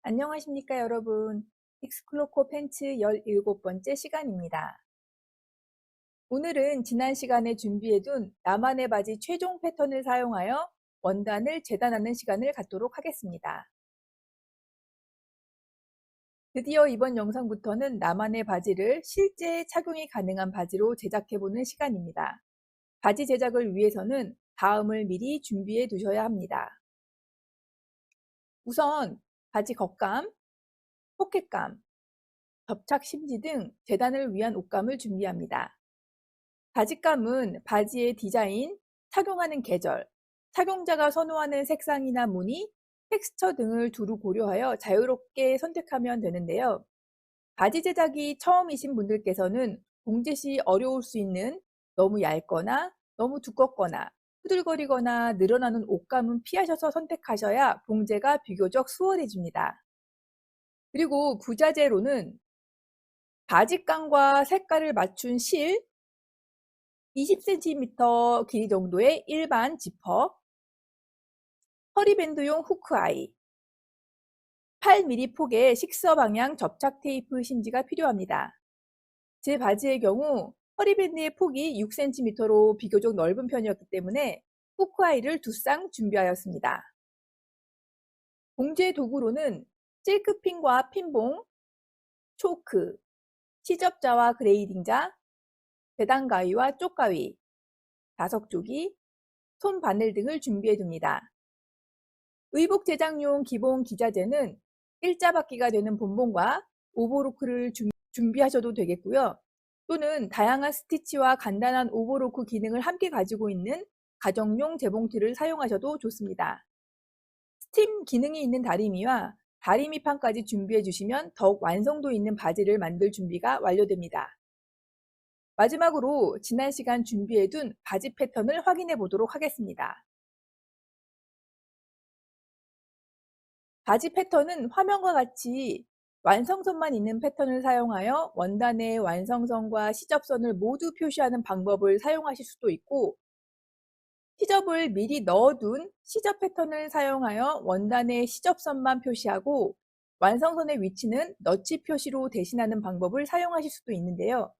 안녕하십니까, 여러분. 익스클로코 팬츠 17번째 시간입니다. 오늘은 지난 시간에 준비해둔 나만의 바지 최종 패턴을 사용하여 원단을 재단하는 시간을 갖도록 하겠습니다. 드디어 이번 영상부터는 나만의 바지를 실제 착용이 가능한 바지로 제작해보는 시간입니다. 바지 제작을 위해서는 다음을 미리 준비해 두셔야 합니다. 우선 바지 겉감, 포켓감, 접착 심지 등 재단을 위한 옷감을 준비합니다. 바지감은 바지의 디자인, 착용하는 계절, 착용자가 선호하는 색상이나 무늬, 텍스처 등을 두루 고려하여 자유롭게 선택하면 되는데요. 바지 제작이 처음이신 분들께서는 봉제 시 어려울 수 있는 너무 얇거나 너무 두껍거나 후들거리거나 늘어나는 옷감은 피하셔서 선택하셔야 봉제가 비교적 수월해집니다. 그리고 부자재로는 바지감과 색깔을 맞춘 실, 20cm 길이 정도의 일반 지퍼, 허리밴드용 후크아이, 8mm 폭의 식서 방향 접착 테이프 심지가 필요합니다. 제 바지의 경우 허리밴드의 폭이 6cm로 비교적 넓은 편이었기 때문에 후크아이를 2쌍 준비하였습니다. 봉제 도구로는 실크핀과 핀봉, 초크, 시접자와 그레이딩자, 재단 가위와 쪽가위, 자석조기, 손 바늘 등을 준비해 둡니다. 의복 제작용 기본 기자재는 일자바퀴가 되는 본봉과 오버로크를 준비하셔도 되겠고요. 또는 다양한 스티치와 간단한 오버로크 기능을 함께 가지고 있는 가정용 재봉틀을 사용하셔도 좋습니다. 스팀 기능이 있는 다리미와 다리미판까지 준비해 주시면 더욱 완성도 있는 바지를 만들 준비가 완료됩니다. 마지막으로 지난 시간 준비해둔 바지 패턴을 확인해 보도록 하겠습니다. 바지 패턴은 화면과 같이 완성선만 있는 패턴을 사용하여 원단의 완성선과 시접선을 모두 표시하는 방법을 사용하실 수도 있고, 시접을 미리 넣어둔 시접 패턴을 사용하여 원단의 시접선만 표시하고 완성선의 위치는 너치 표시로 대신하는 방법을 사용하실 수도 있는데요.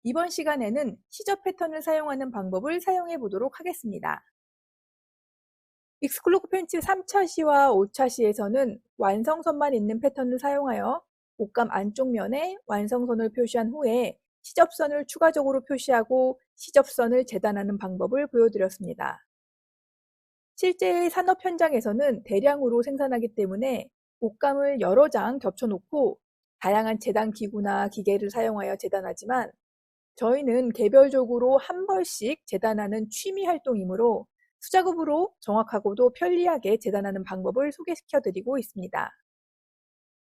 이번 시간에는 시접 패턴을 사용하는 방법을 사용해 보도록 하겠습니다. 익스클로크 팬츠 3차 시와 5차 시에서는 완성선만 있는 패턴을 사용하여 옷감 안쪽 면에 완성선을 표시한 후에 시접선을 추가적으로 표시하고 시접선을 재단하는 방법을 보여드렸습니다. 실제 산업 현장에서는 대량으로 생산하기 때문에 옷감을 여러 장 겹쳐놓고 다양한 재단 기구나 기계를 사용하여 재단하지만, 저희는 개별적으로 한 벌씩 재단하는 취미 활동이므로 수작업으로 정확하고도 편리하게 재단하는 방법을 소개시켜 드리고 있습니다.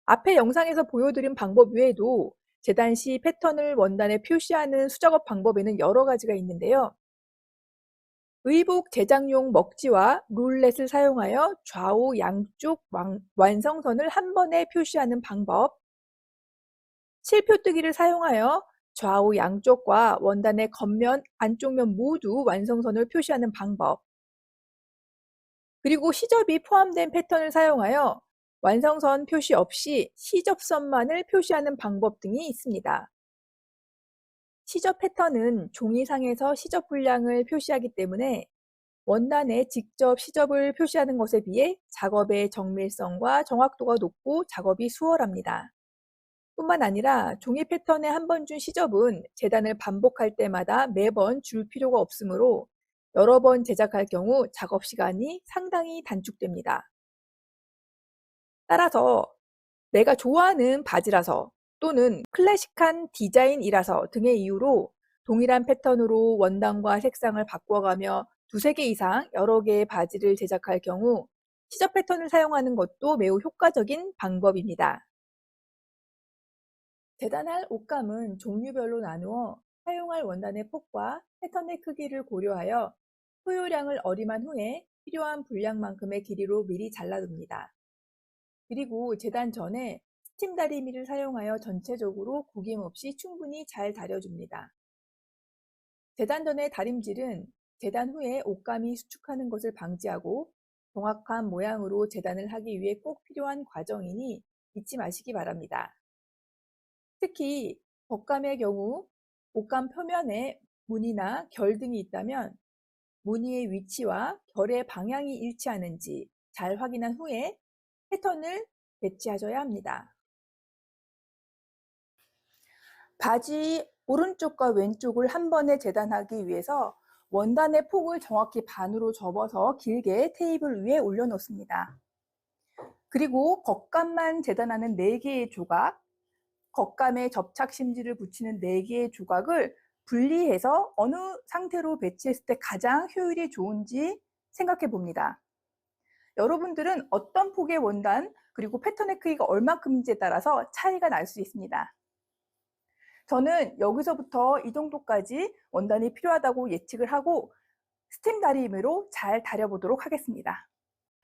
앞의 영상에서 보여드린 방법 외에도 재단 시 패턴을 원단에 표시하는 수작업 방법에는 여러 가지가 있는데요. 의복 제작용 먹지와 룰렛을 사용하여 좌우 양쪽 완성선을 한 번에 표시하는 방법, 실표뜨기를 사용하여 좌우 양쪽과 원단의 겉면, 안쪽면 모두 완성선을 표시하는 방법, 그리고 시접이 포함된 패턴을 사용하여 완성선 표시 없이 시접선만을 표시하는 방법 등이 있습니다. 시접 패턴은 종이상에서 시접 분량을 표시하기 때문에 원단에 직접 시접을 표시하는 것에 비해 작업의 정밀성과 정확도가 높고 작업이 수월합니다. 뿐만 아니라 종이 패턴에 한 번 준 시접은 재단을 반복할 때마다 매번 줄 필요가 없으므로 여러 번 제작할 경우 작업 시간이 상당히 단축됩니다. 따라서 내가 좋아하는 바지라서 또는 클래식한 디자인이라서 등의 이유로 동일한 패턴으로 원단과 색상을 바꿔가며 두세 개 이상 여러 개의 바지를 제작할 경우 시접 패턴을 사용하는 것도 매우 효과적인 방법입니다. 재단할 옷감은 종류별로 나누어 사용할 원단의 폭과 패턴의 크기를 고려하여 소요량을 어림한 후에 필요한 분량만큼의 길이로 미리 잘라둡니다. 그리고 재단 전에 스팀 다리미를 사용하여 전체적으로 구김없이 충분히 잘 다려줍니다. 재단 전의 다림질은 재단 후에 옷감이 수축하는 것을 방지하고 정확한 모양으로 재단을 하기 위해 꼭 필요한 과정이니 잊지 마시기 바랍니다. 특히 겉감의 경우 옷감 표면에 무늬나 결 등이 있다면 무늬의 위치와 결의 방향이 일치하는지 잘 확인한 후에 패턴을 배치하셔야 합니다. 바지 오른쪽과 왼쪽을 한 번에 재단하기 위해서 원단의 폭을 정확히 반으로 접어서 길게 테이블 위에 올려놓습니다. 그리고 겉감만 재단하는 4개의 조각, 겉감에 접착 심지를 붙이는 4개의 조각을 분리해서 어느 상태로 배치했을 때 가장 효율이 좋은지 생각해 봅니다. 여러분들은 어떤 폭의 원단 그리고 패턴의 크기가 얼마큼인지에 따라서 차이가 날 수 있습니다. 저는 여기서부터 이 정도까지 원단이 필요하다고 예측을 하고 스팀 다리미로 잘 다려보도록 하겠습니다.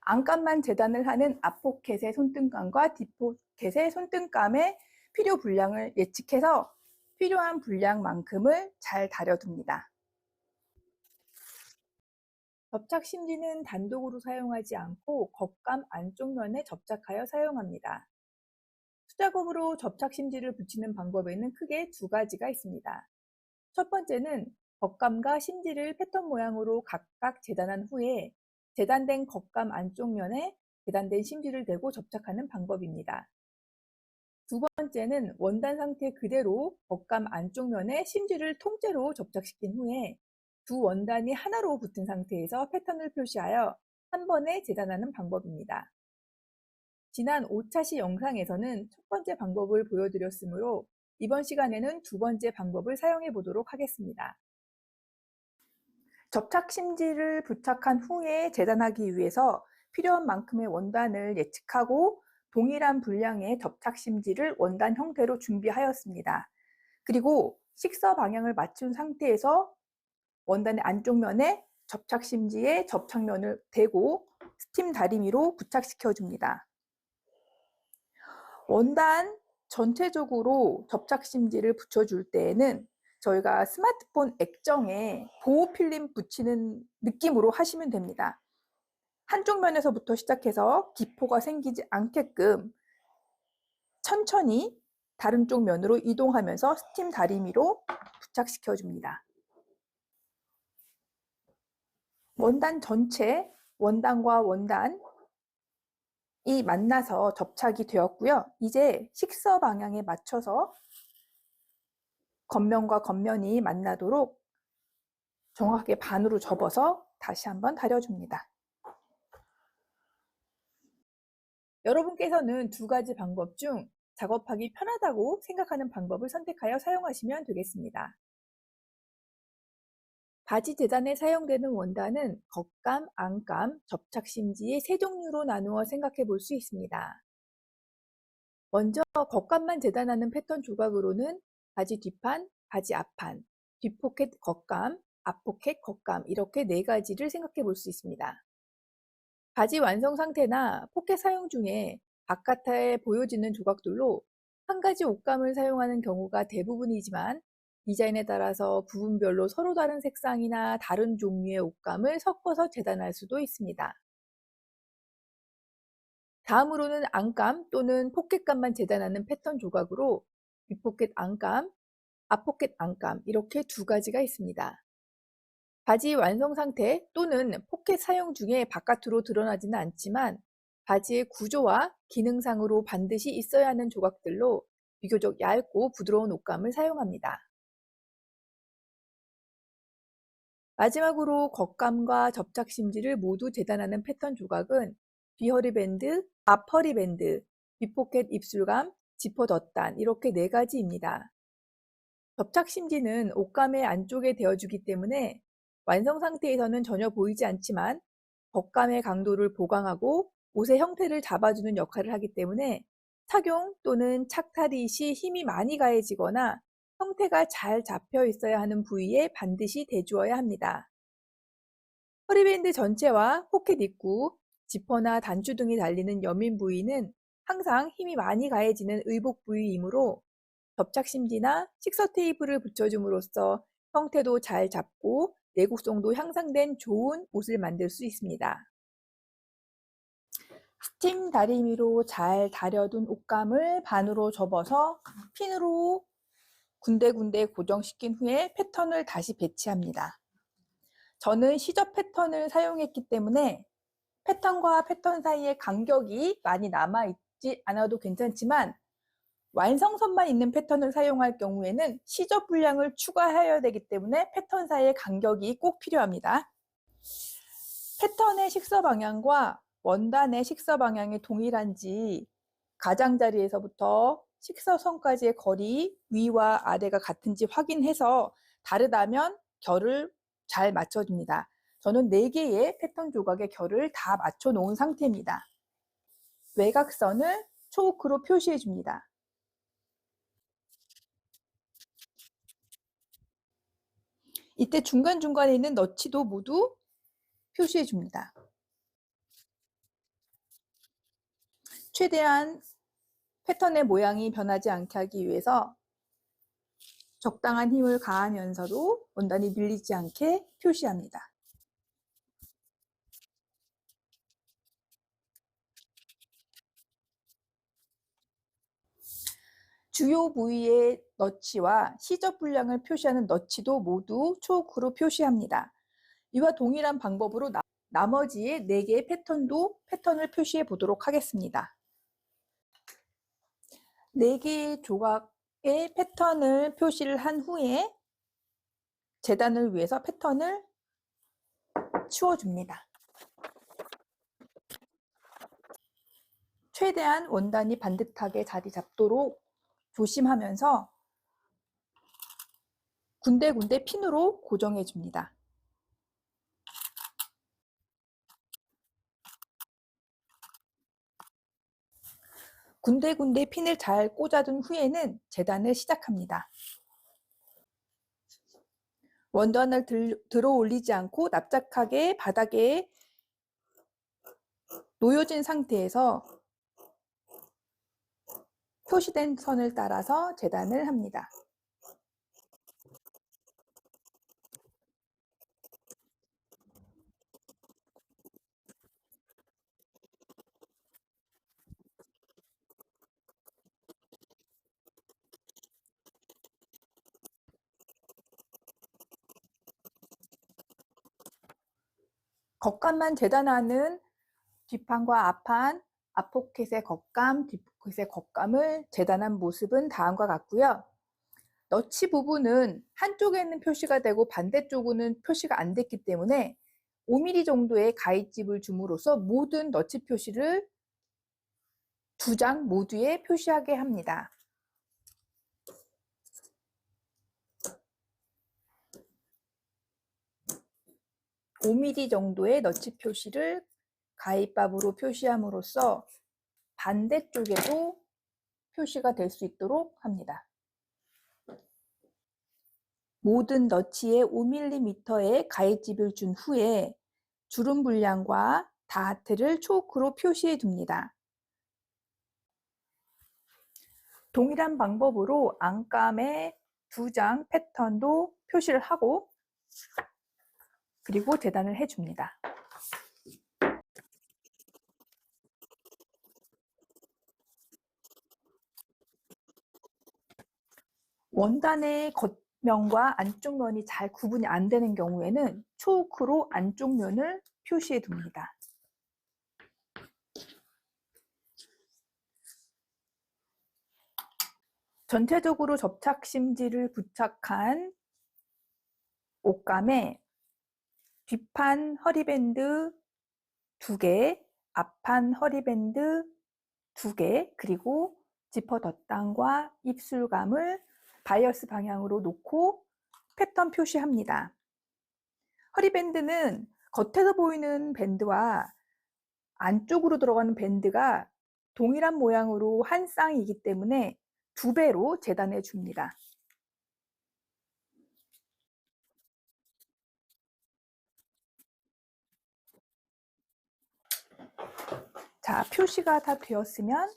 안감만 재단을 하는 앞포켓의 손등감과 뒷포켓의 손등감의 필요 분량을 예측해서 필요한 분량만큼을 잘 다려둡니다. 접착 심지는 단독으로 사용하지 않고 겉감 안쪽 면에 접착하여 사용합니다. 수작업으로 접착 심지를 붙이는 방법에는 크게 2가지가 있습니다. 첫 번째는 겉감과 심지를 패턴 모양으로 각각 재단한 후에 재단된 겉감 안쪽 면에 재단된 심지를 대고 접착하는 방법입니다. 두 번째는 원단 상태 그대로 겉감 안쪽 면에 심지를 통째로 접착시킨 후에 두 원단이 하나로 붙은 상태에서 패턴을 표시하여 한 번에 재단하는 방법입니다. 지난 5차시 영상에서는 첫 번째 방법을 보여드렸으므로 이번 시간에는 두 번째 방법을 사용해 보도록 하겠습니다. 접착 심지를 부착한 후에 재단하기 위해서 필요한 만큼의 원단을 예측하고 동일한 분량의 접착 심지를 원단 형태로 준비하였습니다. 그리고 식서 방향을 맞춘 상태에서 원단의 안쪽 면에 접착 심지에 접착면을 대고 스팀 다리미로 부착시켜 줍니다. 원단 전체적으로 접착 심지를 붙여줄 때에는 저희가 스마트폰 액정에 보호 필름 붙이는 느낌으로 하시면 됩니다. 한쪽 면에서부터 시작해서 기포가 생기지 않게끔 천천히 다른 쪽 면으로 이동하면서 스팀 다리미로 부착시켜 줍니다. 원단 전체, 원단과 원단이 만나서 접착이 되었고요. 이제 식서 방향에 맞춰서 겉면과 겉면이 만나도록 정확하게 반으로 접어서 다시 한번 다려줍니다. 여러분께서는 2가지 방법 중 작업하기 편하다고 생각하는 방법을 선택하여 사용하시면 되겠습니다. 바지 재단에 사용되는 원단은 겉감, 안감, 접착 심지의 3종류로 나누어 생각해 볼 수 있습니다. 먼저 겉감만 재단하는 패턴 조각으로는 바지 뒷판, 바지 앞판, 뒷포켓 겉감, 앞포켓 겉감 이렇게 4가지를 생각해 볼 수 있습니다. 바지 완성 상태나 포켓 사용 중에 바깥에 보여지는 조각들로 한 가지 옷감을 사용하는 경우가 대부분이지만 디자인에 따라서 부분별로 서로 다른 색상이나 다른 종류의 옷감을 섞어서 재단할 수도 있습니다. 다음으로는 안감 또는 포켓감만 재단하는 패턴 조각으로 윗포켓 안감, 앞포켓 안감 이렇게 2가지가 있습니다. 바지 완성 상태 또는 포켓 사용 중에 바깥으로 드러나지는 않지만 바지의 구조와 기능상으로 반드시 있어야 하는 조각들로 비교적 얇고 부드러운 옷감을 사용합니다. 마지막으로 겉감과 접착 심지를 모두 재단하는 패턴 조각은 뒤허리 밴드, 앞허리 밴드, 윗포켓 입술감, 지퍼 덧단 이렇게 4가지입니다. 접착 심지는 옷감의 안쪽에 되어주기 때문에 완성 상태에서는 전혀 보이지 않지만 겉감의 강도를 보강하고 옷의 형태를 잡아주는 역할을 하기 때문에 착용 또는 착탈이 시 힘이 많이 가해지거나 형태가 잘 잡혀 있어야 하는 부위에 반드시 대주어야 합니다. 허리밴드 전체와 포켓 입구, 지퍼나 단추 등이 달리는 여민 부위는 항상 힘이 많이 가해지는 의복 부위이므로 접착 심지나 식서 테이프를 붙여줌으로써 형태도 잘 잡고 내구성도 향상된 좋은 옷을 만들 수 있습니다. 스팀 다리미로 잘 다려둔 옷감을 반으로 접어서 핀으로 군데군데 고정시킨 후에 패턴을 다시 배치합니다. 저는 시접 패턴을 사용했기 때문에 패턴과 패턴 사이에 간격이 많이 남아있지 않아도 괜찮지만 완성선만 있는 패턴을 사용할 경우에는 시접 분량을 추가해야 되기 때문에 패턴 사이의 간격이 꼭 필요합니다. 패턴의 식서 방향과 원단의 식서 방향이 동일한지 가장자리에서부터 식서선까지의 거리, 위와 아래가 같은지 확인해서 다르다면 결을 잘 맞춰줍니다. 저는 4개의 패턴 조각의 결을 다 맞춰 놓은 상태입니다. 외곽선을 초크로 표시해 줍니다. 이때 중간중간에 있는 너치도 모두 표시해 줍니다. 최대한 패턴의 모양이 변하지 않게 하기 위해서 적당한 힘을 가하면서도 원단이 밀리지 않게 표시합니다. 주요 부위의 너치와 시접 분량을 표시하는 너치도 모두 초크로 표시합니다. 이와 동일한 방법으로 나머지의 4개의 패턴을 표시해 보도록 하겠습니다. 4개의 조각의 패턴을 표시를 한 후에 재단을 위해서 패턴을 치워줍니다. 최대한 원단이 반듯하게 자리 잡도록 조심하면서 군데군데 핀으로 고정해 줍니다. 군데군데 핀을 잘 꽂아둔 후에는 재단을 시작합니다. 원단을 들어 올리지 않고 납작하게 바닥에 놓여진 상태에서 표시된 선을 따라서 재단을 합니다. 겉감만 재단하는 뒷판과 앞판, 앞포켓의 겉감, 뒷포켓의 겉감을 재단한 모습은 다음과 같고요. 너치 부분은 한쪽에는 표시가 되고 반대쪽은 표시가 안 됐기 때문에 5mm 정도의 가위집을 줌으로써 모든 너치 표시를 2장 모두에 표시하게 합니다. 5mm 정도의 너치 표시를 가위밥으로 표시함으로써 반대쪽에도 표시가 될 수 있도록 합니다. 모든 너치에 5mm의 가위집을 준 후에 주름 분량과 다트를 초크로 표시해 둡니다. 동일한 방법으로 안감의 2장 패턴도 표시를 하고 그리고 재단을 해줍니다. 원단의 겉면과 안쪽 면이 잘 구분이 안 되는 경우에는 초크로 안쪽 면을 표시해 둡니다. 전체적으로 접착 심지를 부착한 옷감에 뒷판 허리밴드 2개, 앞판 허리밴드 2개, 그리고 지퍼 덧단과 입술감을 바이어스 방향으로 놓고 패턴 표시합니다. 허리밴드는 겉에서 보이는 밴드와 안쪽으로 들어가는 밴드가 동일한 모양으로 한 쌍이기 때문에 2배로 재단해 줍니다. 자, 표시가 다 되었으면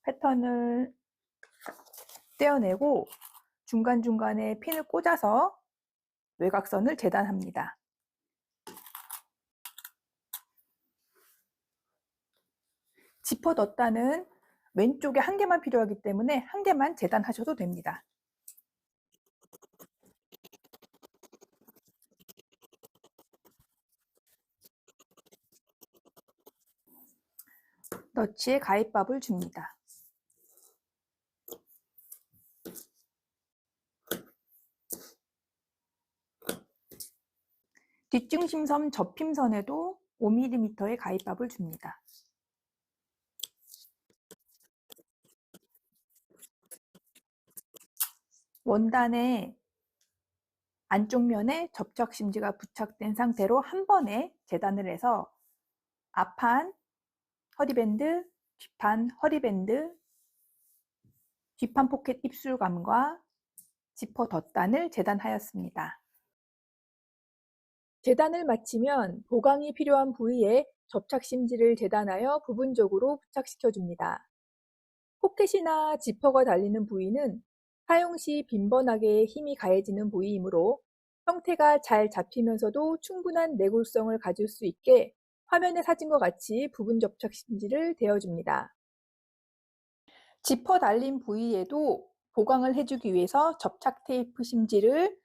패턴을 떼어내고 중간중간에 핀을 꽂아서 외곽선을 재단합니다. 지퍼 덧단은 왼쪽에 한 개만 필요하기 때문에 한 개만 재단하셔도 됩니다. 너치에 가위밥을 줍니다. 뒷중심선 접힘선에도 5mm의 가위밥을 줍니다. 원단의 안쪽 면에 접착심지가 부착된 상태로 한 번에 재단을 해서 앞판 허리밴드, 뒷판 허리밴드, 뒷판 포켓 입술감과 지퍼 덧단을 재단하였습니다. 재단을 마치면 보강이 필요한 부위에 접착심지를 재단하여 부분적으로 부착시켜줍니다. 포켓이나 지퍼가 달리는 부위는 사용 시 빈번하게 힘이 가해지는 부위이므로 형태가 잘 잡히면서도 충분한 내구성을 가질 수 있게 화면의 사진과 같이 부분 접착심지를 대어줍니다. 지퍼 달린 부위에도 보강을 해주기 위해서 접착 테이프 심지를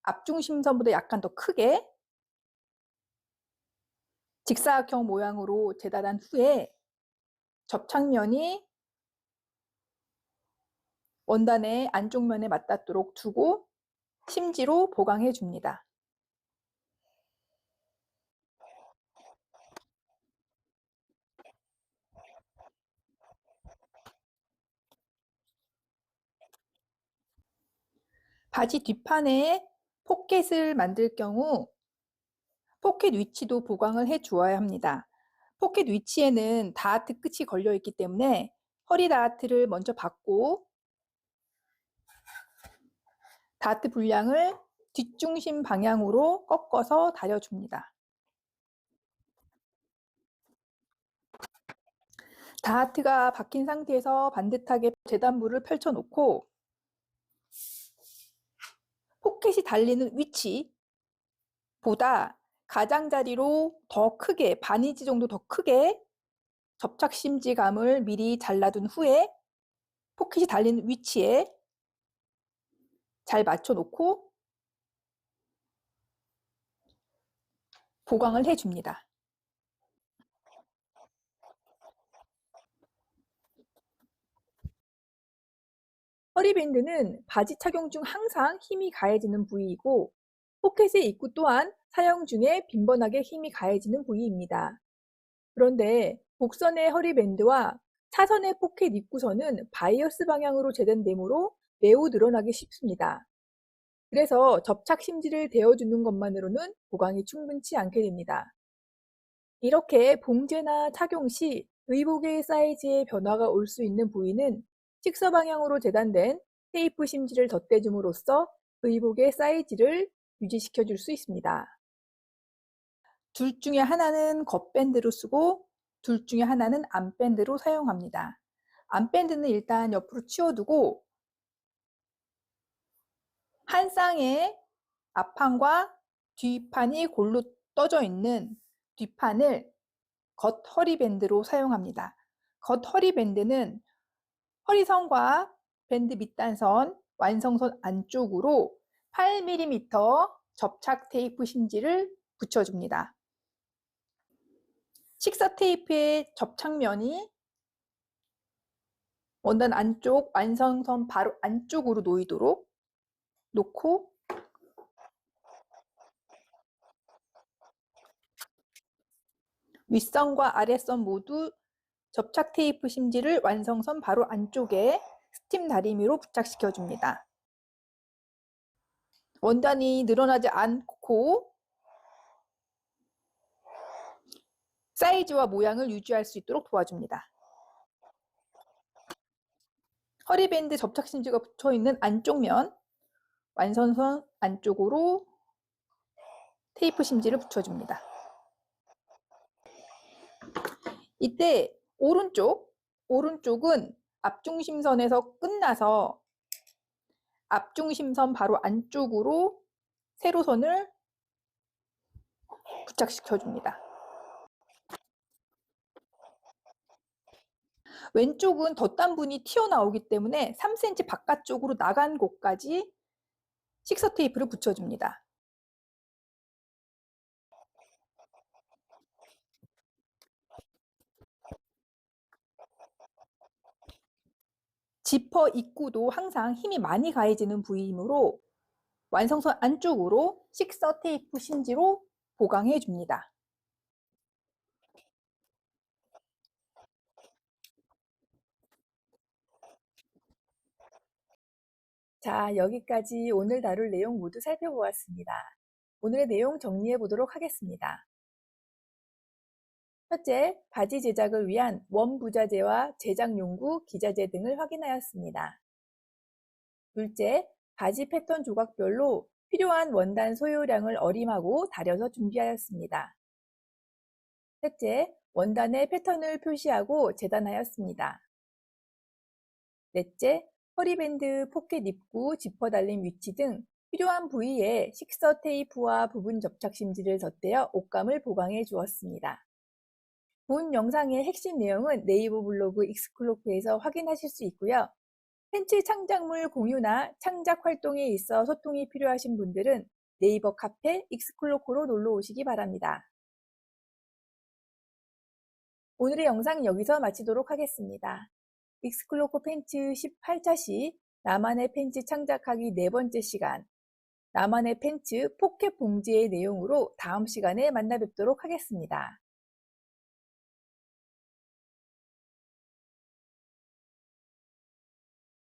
앞중심선보다 약간 더 크게 직사각형 모양으로 재단한 후에 접착면이 원단의 안쪽 면에 맞닿도록 두고 심지로 보강해 줍니다. 바지 뒷판에 포켓을 만들 경우 포켓 위치도 보강을 해 주어야 합니다. 포켓 위치에는 다하트 끝이 걸려 있기 때문에 허리 다하트를 먼저 받고 다하트 분량을 뒷중심 방향으로 꺾어서 다려줍니다. 다하트가 박힌 상태에서 반듯하게 재단부를 펼쳐놓고 포켓이 달리는 위치보다 가장자리로 더 크게, 반인치 정도 더 크게 접착심지감을 미리 잘라둔 후에 포켓이 달리는 위치에 잘 맞춰놓고 보강을 해줍니다. 허리밴드는 바지 착용 중 항상 힘이 가해지는 부위이고 포켓의 입구 또한 사용 중에 빈번하게 힘이 가해지는 부위입니다. 그런데 복선의 허리밴드와 차선의 포켓 입구선은 바이어스 방향으로 재단되므로 매우 늘어나기 쉽습니다. 그래서 접착 심지를 대어주는 것만으로는 보강이 충분치 않게 됩니다. 이렇게 봉제나 착용 시 의복의 사이즈에 변화가 올 수 있는 부위는 식서 방향으로 재단된 테이프 심지를 덧대줌으로써 의복의 사이즈를 유지시켜 줄 수 있습니다. 둘 중에 하나는 겉밴드로 쓰고 둘 중에 하나는 앞밴드로 사용합니다. 앞밴드는 일단 옆으로 치워두고 한 쌍의 앞판과 뒷판이 골로 떠져 있는 뒷판을 겉 허리밴드로 사용합니다. 겉 허리밴드는 허리선과 밴드 밑단선, 완성선 안쪽으로 8mm 접착 테이프 심지를 붙여줍니다. 식사 테이프의 접착면이 원단 안쪽, 완성선 바로 안쪽으로 놓이도록 놓고 윗선과 아랫선 모두 접착 테이프 심지를 완성선 바로 안쪽에 스팀 다리미로 부착시켜 줍니다. 원단이 늘어나지 않고 사이즈와 모양을 유지할 수 있도록 도와줍니다. 허리밴드 접착 심지가 붙어 있는 안쪽 면, 완성선 안쪽으로 테이프 심지를 붙여줍니다. 이때 오른쪽은 앞중심선에서 끝나서 앞중심선 바로 안쪽으로 세로선을 부착시켜 줍니다. 왼쪽은 덧단 분이 튀어나오기 때문에 3cm 바깥쪽으로 나간 곳까지 식서 테이프를 붙여줍니다. 지퍼 입구도 항상 힘이 많이 가해지는 부위이므로 완성선 안쪽으로 식서 테이프 심지로 보강해 줍니다. 자, 여기까지 오늘 다룰 내용 모두 살펴보았습니다. 오늘의 내용 정리해 보도록 하겠습니다. 첫째, 바지 제작을 위한 원부자재와 제작 용구, 기자재 등을 확인하였습니다. 둘째, 바지 패턴 조각별로 필요한 원단 소요량을 어림하고 다려서 준비하였습니다. 셋째, 원단의 패턴을 표시하고 재단하였습니다. 넷째, 허리밴드, 포켓 입구, 지퍼 달림 위치 등 필요한 부위에 식서 테이프와 부분 접착 심지를 덧대어 옷감을 보강해 주었습니다. 본 영상의 핵심 내용은 네이버 블로그 익스클로프에서 확인하실 수 있고요. 팬츠 창작물 공유나 창작 활동에 있어 소통이 필요하신 분들은 네이버 카페 익스클로코로 놀러 오시기 바랍니다. 오늘의 영상 여기서 마치도록 하겠습니다. 익스클로코 팬츠 18차 시 나만의 팬츠 창작하기 4번째 시간, 나만의 팬츠 포켓 봉지의 내용으로 다음 시간에 만나 뵙도록 하겠습니다.